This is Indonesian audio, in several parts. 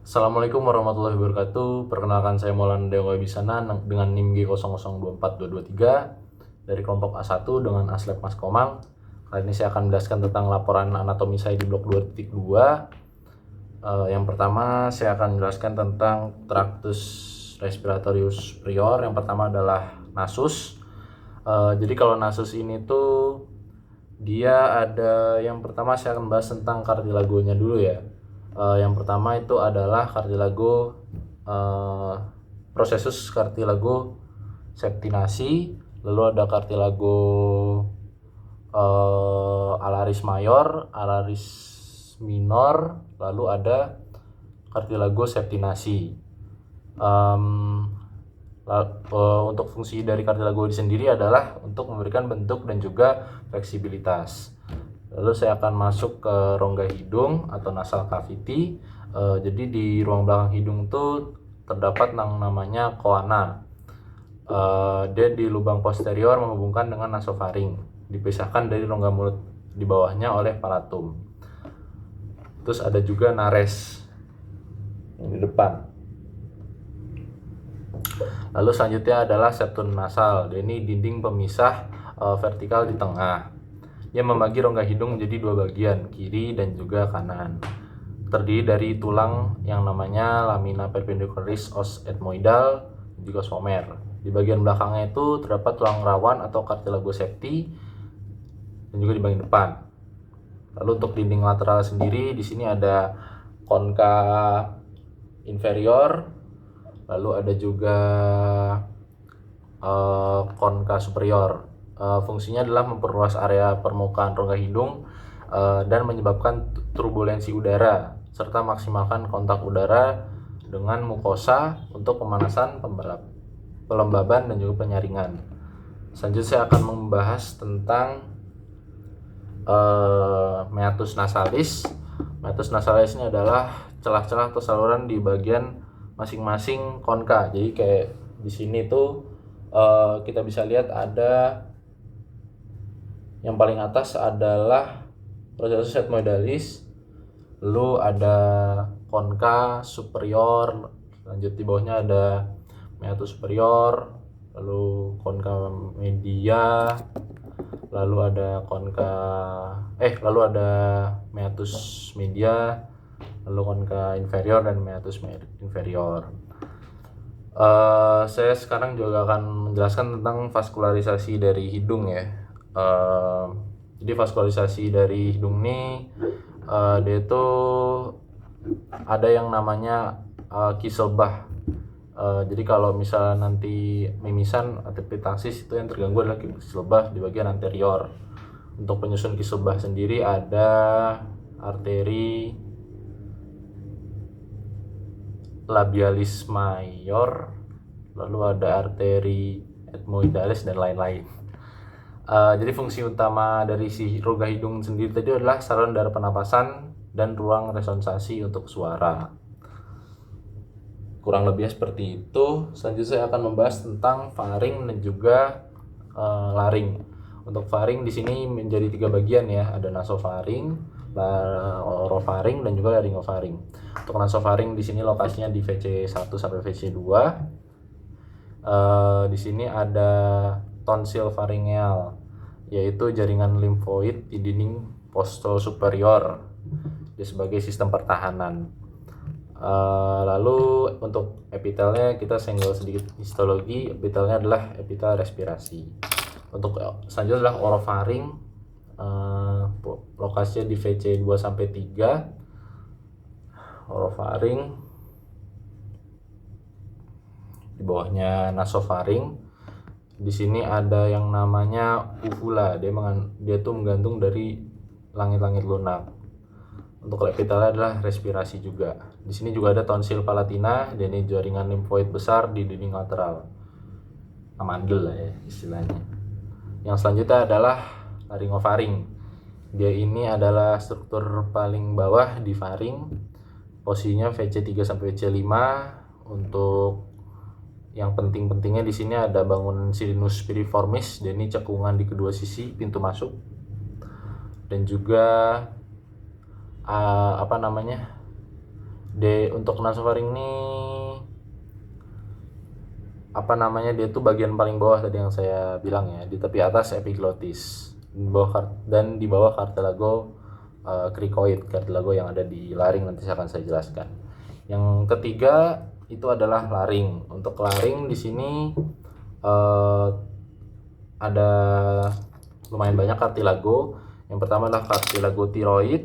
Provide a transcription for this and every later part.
Assalamualaikum warahmatullahi wabarakatuh. Perkenalkan saya Maulana Dewa Wibisana dengan NIM G004223 dari kelompok A1 dengan Aslab Mas Komang. Kali ini saya akan menjelaskan tentang laporan anatomi saya di blok 2.2. Yang pertama saya akan menjelaskan tentang tractus respiratorius superior. Yang pertama adalah nasus. Jadi kalau nasus ini tuh dia ada, yang pertama saya akan bahas tentang kartilagonya dulu ya. Yang pertama itu adalah cartilago processus cartilago septinasi, lalu ada cartilago alaris mayor, alaris minor, lalu ada cartilago septinasi. Untuk fungsi dari cartilago ini sendiri adalah untuk memberikan bentuk dan juga fleksibilitas. Lalu saya akan masuk ke rongga hidung atau nasal cavity. Jadi di ruang belakang hidung itu terdapat yang namanya coana. Dia di lubang posterior menghubungkan dengan nasofaring, dipisahkan dari rongga mulut di bawahnya oleh palatum. Terus ada juga nares yang di depan. Lalu selanjutnya adalah septum nasal. Ini dinding pemisah vertikal di tengah. Dia membagi rongga hidung menjadi dua bagian, kiri dan juga kanan. Terdiri dari tulang yang namanya lamina perpendicularis os ethmoidal dan juga somer. Di bagian belakangnya itu terdapat tulang rawan atau cartilago septi dan juga di bagian depan. Lalu untuk dinding lateral sendiri di sini ada concha inferior, lalu ada juga concha superior. Fungsinya adalah memperluas area permukaan rongga hidung dan menyebabkan turbulensi udara serta maksimalkan kontak udara dengan mukosa untuk pemanasan, pelembaban dan juga penyaringan. Selanjutnya saya akan membahas tentang meatus nasalis. Meatus nasalis ini adalah celah-celah atau saluran di bagian masing-masing konka. Jadi kayak di sini tuh kita bisa lihat ada yang paling atas adalah processus ethmoidalis, lalu ada concha superior, lanjut di bawahnya ada meatus superior, lalu concha media, lalu ada lalu ada meatus media, lalu concha inferior dan meatus inferior. Saya sekarang juga akan menjelaskan tentang vaskularisasi dari hidung ya. Jadi vaskularisasi dari hidung ini dia itu ada yang namanya Kieselbach. Jadi kalau misalnya nanti mimisan atau epitaksis itu yang terganggu adalah Kieselbach di bagian anterior. Untuk penyusun Kieselbach sendiri ada arteri labialis mayor, lalu ada arteri ethmoidalis dan lain-lain. Jadi fungsi utama dari si rongga hidung sendiri tadi adalah saluran darah pernapasan dan ruang resonansi untuk suara. Kurang lebih seperti itu. Selanjutnya saya akan membahas tentang faring dan juga laring. Untuk faring di sini menjadi tiga bagian ya, ada nasofaring, orofaring dan juga laryngofaring. Untuk nasofaring di sini lokasinya di VC1 sampai VC2. Di sini ada tonsil faringeal, yaitu jaringan limfoid di dinding postol superior dia sebagai sistem pertahanan. Lalu untuk epitelnya kita senggol sedikit histologi. Epitelnya adalah epitel respirasi. Untuk selanjutnya adalah orofaring, lokasinya di VC2 sampai 3. Orofaring, di bawahnya nasofaring. Di sini ada yang namanya uvula, dia tuh menggantung dari langit-langit lunak. Untuk epitelnya adalah respirasi juga. Di sini juga ada tonsil palatina, dan ini jaringan limfoid besar di dinding lateral. Amandel lah ya istilahnya. Yang selanjutnya adalah laryngofaring. Dia ini adalah struktur paling bawah di faring. Posisinya VC3 sampai VC5. Untuk yang penting-pentingnya di sini ada bangunan sinus piriformis, dan ini cekungan di kedua sisi pintu masuk, dan juga Untuk nasofaring ini dia tuh bagian paling bawah tadi yang saya bilang ya, di tepi atas epiglotis dan di bawah cartilago cricoid, cartilago yang ada di laring, nanti akan saya jelaskan. Yang ketiga itu adalah laring. Untuk laring di sini ada lumayan banyak cartilago. Yang pertama adalah cartilago tiroid,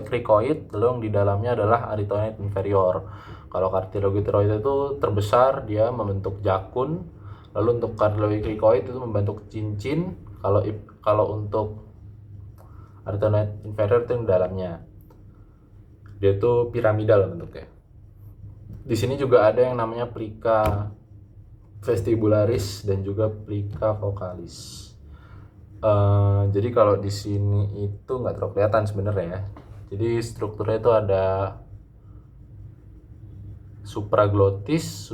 cricoid, lalu yang di dalamnya adalah arytenoid inferior. Kalau cartilago tiroid itu terbesar, dia membentuk jakun. Lalu untuk cartilago cricoid itu membentuk cincin. Kalau untuk arytenoid inferior itu yang dalamnya, dia itu piramidal bentuknya. Di sini juga ada yang namanya plica vestibularis dan juga plica vocalis. Jadi kalau di sini itu nggak terlalu kelihatan sebenarnya ya. Jadi strukturnya itu ada supraglotis,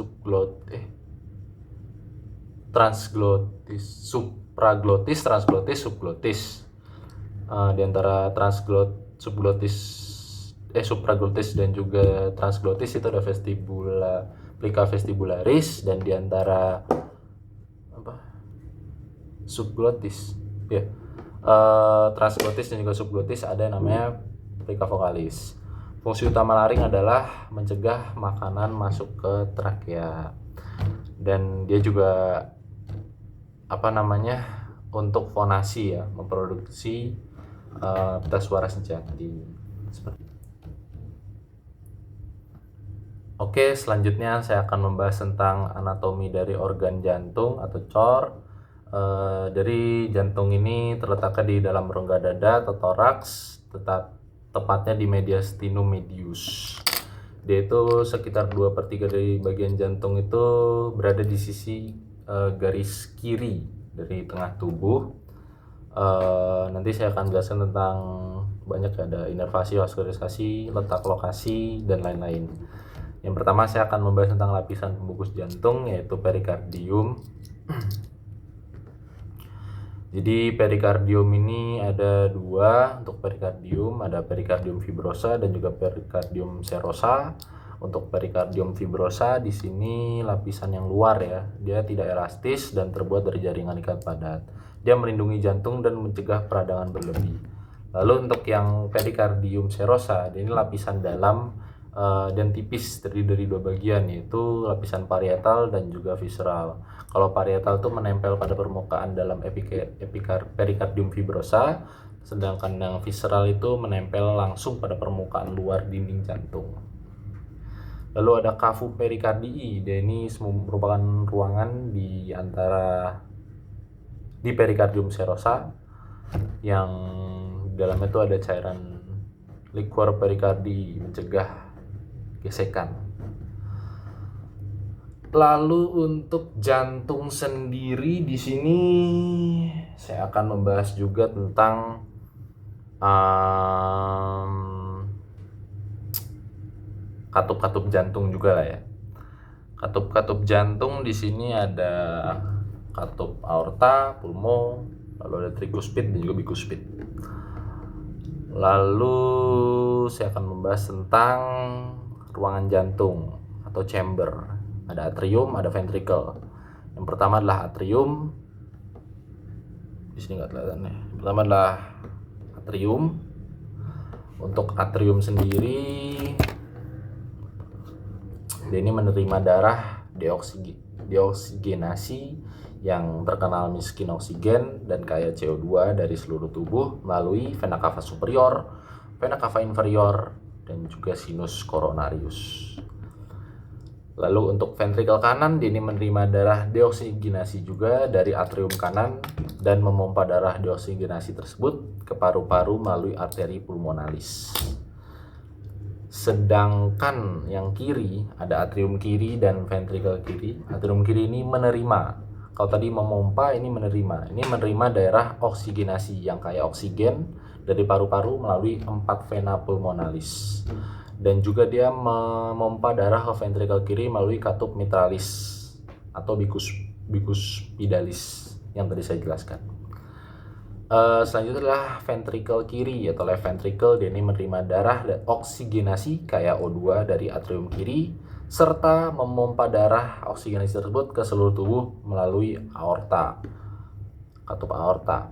transglotis, subglotis. Di antara supraglotis dan juga transglotis itu ada plica vestibularis, dan di antara subglotis ya, transglotis dan juga subglotis ada yang namanya plica vocalis. Fungsi utama laring adalah mencegah makanan masuk ke trakea, dan dia juga untuk fonasi ya, memproduksi pita suara sejati seperti itu. Oke, selanjutnya saya akan membahas tentang anatomi dari organ jantung atau cor. Dari jantung ini terletaknya di dalam rongga dada atau toraks, tepatnya di mediastinum medius. Dia itu sekitar 2/3 dari bagian jantung itu berada di sisi garis kiri dari tengah tubuh. Nanti saya akan jelaskan tentang banyak, ada inervasi, vaskularisasi, letak lokasi, dan lain-lain. Yang pertama saya akan membahas tentang lapisan pembungkus jantung, yaitu perikardium. Jadi perikardium ini ada dua. Untuk perikardium ada perikardium fibrosa dan juga perikardium serosa. Untuk perikardium fibrosa di sini lapisan yang luar ya, dia tidak elastis dan terbuat dari jaringan ikat padat. Dia melindungi jantung dan mencegah peradangan berlebih. Lalu untuk yang perikardium serosa, ini lapisan dalam dan tipis, terdiri dari dua bagian, yaitu lapisan parietal dan juga visceral. Kalau parietal itu menempel pada permukaan dalam perikardium fibrosa, sedangkan yang visceral itu menempel langsung pada permukaan luar dinding jantung. Lalu ada cavu pericardii, dan ini merupakan ruangan di perikardium serosa yang dalamnya itu ada cairan liquor pericardii mencegah gesekan. Lalu untuk jantung sendiri di sini saya akan membahas juga tentang katup-katup jantung juga lah ya. Katup-katup jantung di sini ada katup aorta, pulmo, lalu ada trikuspid dan juga bikuspid. Lalu saya akan membahas tentang ruangan jantung atau chamber. Ada atrium, ada ventricle. Yang pertama adalah atrium. Di sini nggak kelihatan nih. Yang pertama adalah atrium. Untuk atrium sendiri, dia ini menerima darah deoksigenasi yang terkenal miskin oksigen dan kaya CO2 dari seluruh tubuh melalui vena cava superior, vena cava inferior, dan juga sinus coronarius. Lalu untuk ventricle kanan, dia ini menerima darah deoksigenasi juga dari atrium kanan dan memompa darah deoksigenasi tersebut ke paru-paru melalui arteri pulmonalis. Sedangkan yang kiri, ada atrium kiri dan ventricle kiri. Atrium kiri ini menerima, kalau tadi memompa, ini menerima. Ini menerima daerah oksigenasi yang kaya oksigen dari paru-paru melalui 4 vena pulmonalis. Dan juga dia memompa darah ke ventricle kiri melalui katup mitralis atau bikuspidalis yang tadi saya jelaskan. Selanjutnya adalah ventricle kiri atau left ventricle. Dia ini menerima darah dan oksigenasi kayak O2 dari atrium kiri serta memompa darah oksigenasi tersebut ke seluruh tubuh melalui aorta, katup aorta.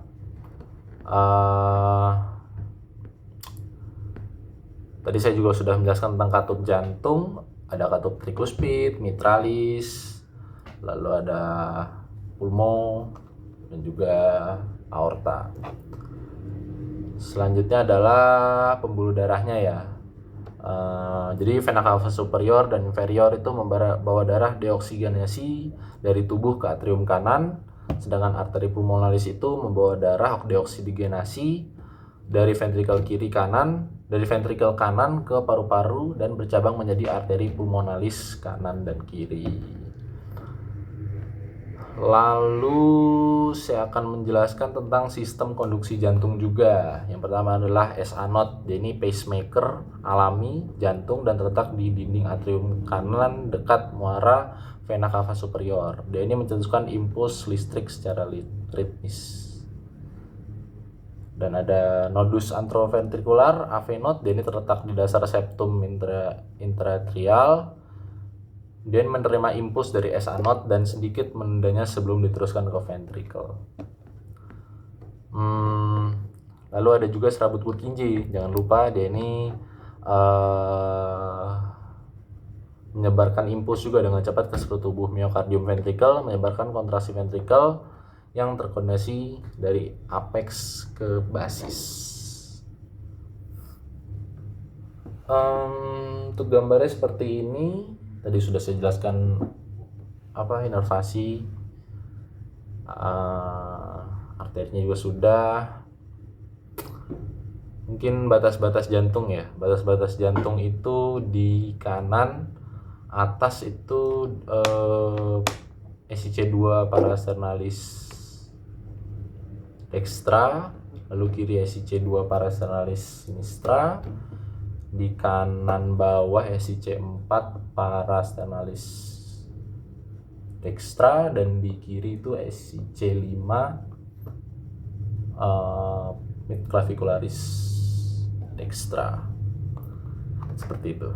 Tadi saya juga sudah menjelaskan tentang katup jantung. Ada katup trikuspid, mitralis, lalu ada pulmo dan juga aorta. Selanjutnya adalah pembuluh darahnya ya. Jadi vena cava superior dan inferior itu membawa darah deoksigenasi dari tubuh ke atrium kanan, sedangkan arteri pulmonalis itu membawa darah deoksigenasi dari ventrikel kanan ke paru-paru dan bercabang menjadi arteri pulmonalis kanan dan kiri. Lalu saya akan menjelaskan tentang sistem konduksi jantung juga. Yang pertama adalah SA node. Dia ini pacemaker alami jantung dan terletak di dinding atrium kanan dekat muara vena cava superior. Dia ini mencetuskan impuls listrik secara ritmis. Dan ada nodus antroventrikular AV node. Dia ini terletak di dasar septum intratrial. Dia menerima impuls dari SA node dan sedikit menendanya sebelum diteruskan ke ventricle. Lalu ada juga serabut Purkinje. Jangan lupa dia ini menyebarkan impuls juga dengan cepat ke seluruh tubuh. Myocardium ventricle menyebarkan kontraksi ventricle yang terkoordinasi dari apex ke basis. Untuk gambarnya seperti ini. Tadi sudah saya jelaskan inervasi, arterinya juga sudah. Mungkin batas-batas jantung ya. Batas-batas jantung itu di kanan atas itu SIC2 parasternalis dextra, lalu kiri SIC2 parasternalis sinistra, di kanan bawah SIC4 parasternalis dextra, dan di kiri itu SIC5 midclavicularis dextra. Seperti itu.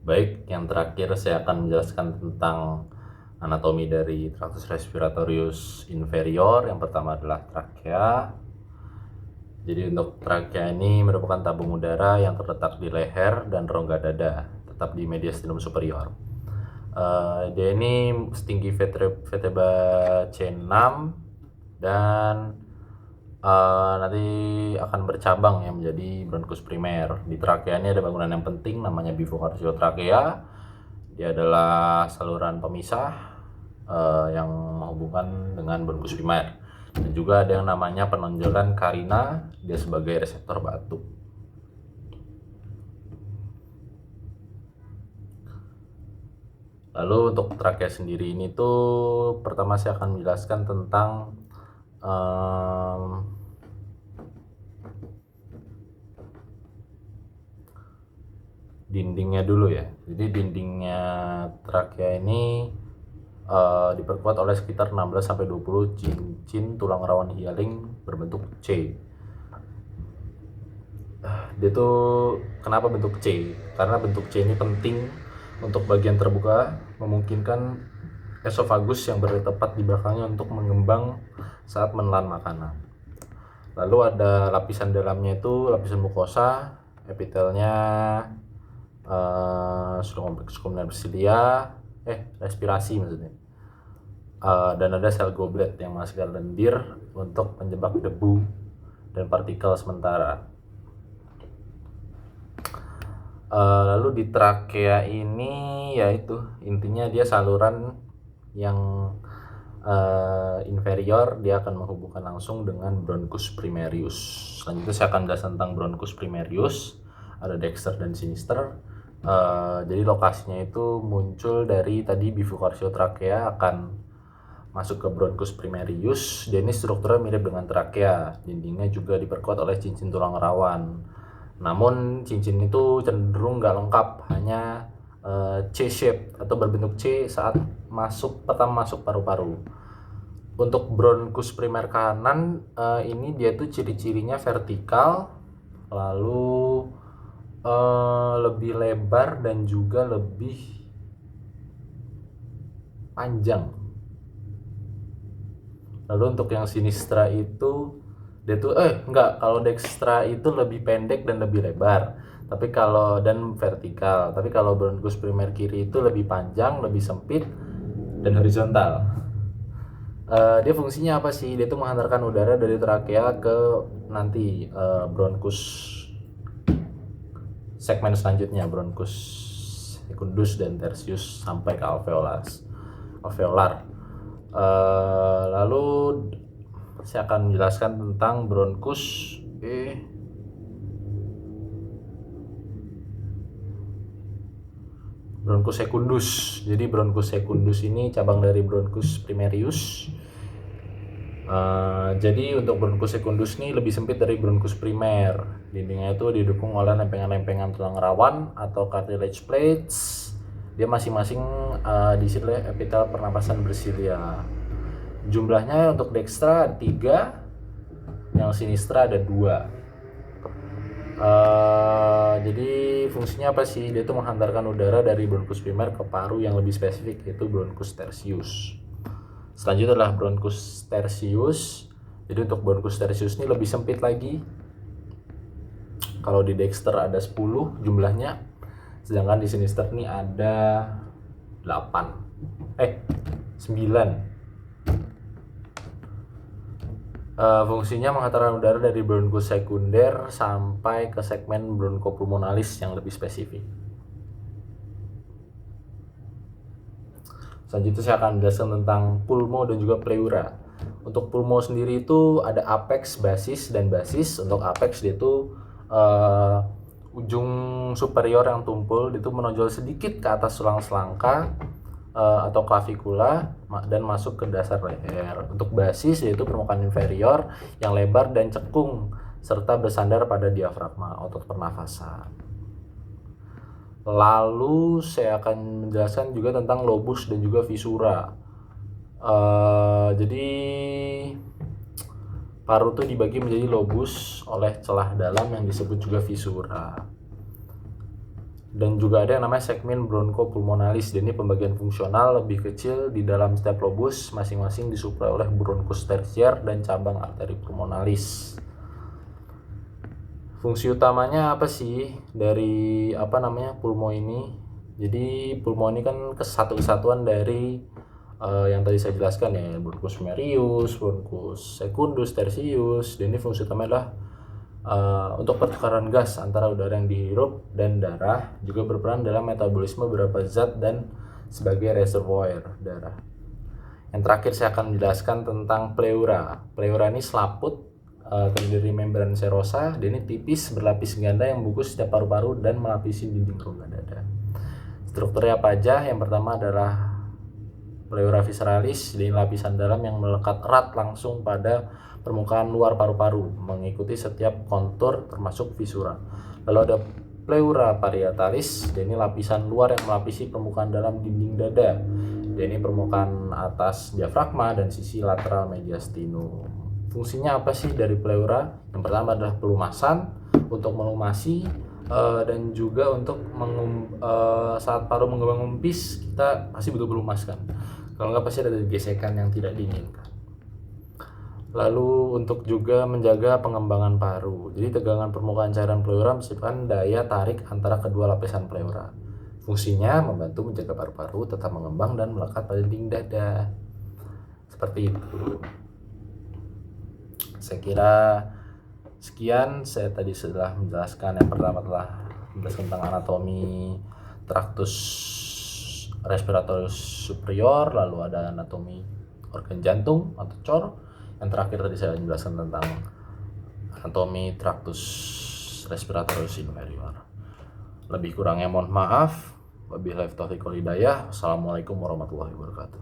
Baik, yang terakhir saya akan menjelaskan tentang anatomi dari tractus respiratorius inferior. Yang pertama adalah trakea. Jadi untuk trakea ini merupakan tabung udara yang terletak di leher dan rongga dada, tetap di mediastinum superior. Dia ini setinggi vertebra C6 dan nanti akan bercabang ya menjadi bronkus primer. Di trakea ini ada bangunan yang penting namanya bifurcatio-trakea. Dia adalah saluran pemisah yang menghubungkan dengan bronkus primer. Dan juga ada yang namanya penonjolan karina, dia sebagai reseptor batuk. Lalu untuk trakea sendiri ini tuh pertama saya akan menjelaskan tentang dindingnya dulu ya. Jadi dindingnya trakea ini diperkuat oleh sekitar 16-20 cincin tulang rawan hyaling berbentuk C. Dia tuh kenapa bentuk C? Karena bentuk C ini penting untuk bagian terbuka, memungkinkan esofagus yang berada tepat di belakangnya untuk mengembang saat menelan makanan. Lalu ada lapisan dalamnya itu lapisan mukosa, epitelnya respirasi maksudnya. Dan ada sel goblet yang menghasilkan lendir untuk menjebak debu dan partikel sementara. Lalu di trakea ini yaitu intinya dia saluran yang inferior, dia akan menghubungkan langsung dengan bronchus primarius. Selanjutnya saya akan jelaskan tentang bronchus primarius, ada dexter dan sinister. Jadi lokasinya itu muncul dari tadi bifurcatio-trakea akan masuk ke bronchus primarius. Dia ini strukturnya mirip dengan trakea, dindingnya juga diperkuat oleh cincin tulang rawan. Namun cincin itu cenderung nggak lengkap, hanya C-shape atau berbentuk C saat pertama masuk paru-paru. Untuk bronkus primer kanan ini dia tuh ciri-cirinya vertikal, lalu lebih lebar dan juga lebih panjang. Lalu untuk yang sinistra itu dia tuh kalau dextra itu lebih pendek dan lebih lebar. Tapi kalau dan vertikal. Tapi kalau bronkus primer kiri itu lebih panjang, lebih sempit dan horizontal. Dia fungsinya apa sih? Dia tuh menghantarkan udara dari trakea ke nanti bronkus segmen selanjutnya, bronkus secundus dan tertius sampai ke alveolar. Lalu saya akan menjelaskan tentang bronkus secundus. Jadi bronkus secundus ini cabang dari bronkus primarius. Jadi untuk bronkus secundus ini lebih sempit dari bronkus primer. Dindingnya itu didukung oleh lempengan-lempengan tulang rawan atau cartilage plates. Dia masing-masing diisi oleh epitel pernapasan bersilia. Jumlahnya untuk dextra ada 3, yang sinistra ada 2. Jadi fungsinya apa sih? Dia itu menghantarkan udara dari bronkus primer ke paru yang lebih spesifik, yaitu bronkus tertius. Selanjutnya adalah bronkus tertius. Jadi untuk bronkus tertius ini lebih sempit lagi. Kalau di dexter ada 10 jumlahnya, sedangkan di sinister ini ada 9. Fungsinya menghantarkan udara dari bronkus sekunder sampai ke segmen bronkopulmonalis yang lebih spesifik. Selanjutnya saya akan menjelaskan tentang pulmo dan juga pleura. Untuk pulmo sendiri itu ada apex, basis, dan basis. Untuk apex dia itu ujung superior yang tumpul itu menonjol sedikit ke atas tulang selangka atau klavikula dan masuk ke dasar leher. Untuk basis yaitu permukaan inferior yang lebar dan cekung serta bersandar pada diafragma otot pernafasan. Lalu saya akan menjelaskan juga tentang lobus dan juga visura. Jadi paru itu dibagi menjadi lobus oleh celah dalam yang disebut juga visura. Dan juga ada yang namanya segmen bronkopulmonalis. Jadi pembagian fungsional lebih kecil di dalam setiap lobus, masing-masing disuplai oleh bronkus tersier dan cabang arteri pulmonalis. Fungsi utamanya apa sih dari pulmo ini? Jadi pulmo ini kan kesatuan dari yang tadi saya jelaskan ya, bronkus primarius, bronkus secundus, tertius. Dan ini fungsi utamanya adalah untuk pertukaran gas antara udara yang dihirup dan darah, juga berperan dalam metabolisme beberapa zat dan sebagai reservoir darah. Yang terakhir saya akan menjelaskan tentang pleura. Pleura ini selaput terdiri dari membran serosa. Dia ini tipis berlapis ganda yang membungkus setiap paru-paru dan melapisi dinding rongga dada. Strukturnya apa aja? Yang pertama adalah pleura visceralis, ini lapisan dalam yang melekat erat langsung pada permukaan luar paru-paru, mengikuti setiap kontur termasuk visura. Lalu ada pleura parietalis, ini lapisan luar yang melapisi permukaan dalam dinding dada. Ini permukaan atas diafragma dan sisi lateral mediastinum. Fungsinya apa sih dari pleura? Yang pertama adalah pelumasan, untuk melumasi dan juga untuk saat paru mengembang mempis kita pasti butuh pelumaskan. Kalau nggak pasti ada gesekan yang tidak diinginkan. Lalu untuk juga menjaga pengembangan paru. Jadi tegangan permukaan cairan pleura menciptakan daya tarik antara kedua lapisan pleura. Fungsinya membantu menjaga paru-paru tetap mengembang dan melekat pada dinding dada. Seperti itu. Saya kira sekian. Saya tadi sudah menjelaskan, yang pertama telah menjelaskan tentang anatomi traktus respiratorius superior, lalu ada anatomi organ jantung atau cor. Yang terakhir tadi saya menjelaskan tentang anatomi traktus respiratorius inferior. Lebih kurangnya mohon maaf. Wabillahi taufiq wal hidayah. Assalamualaikum warahmatullahi wabarakatuh.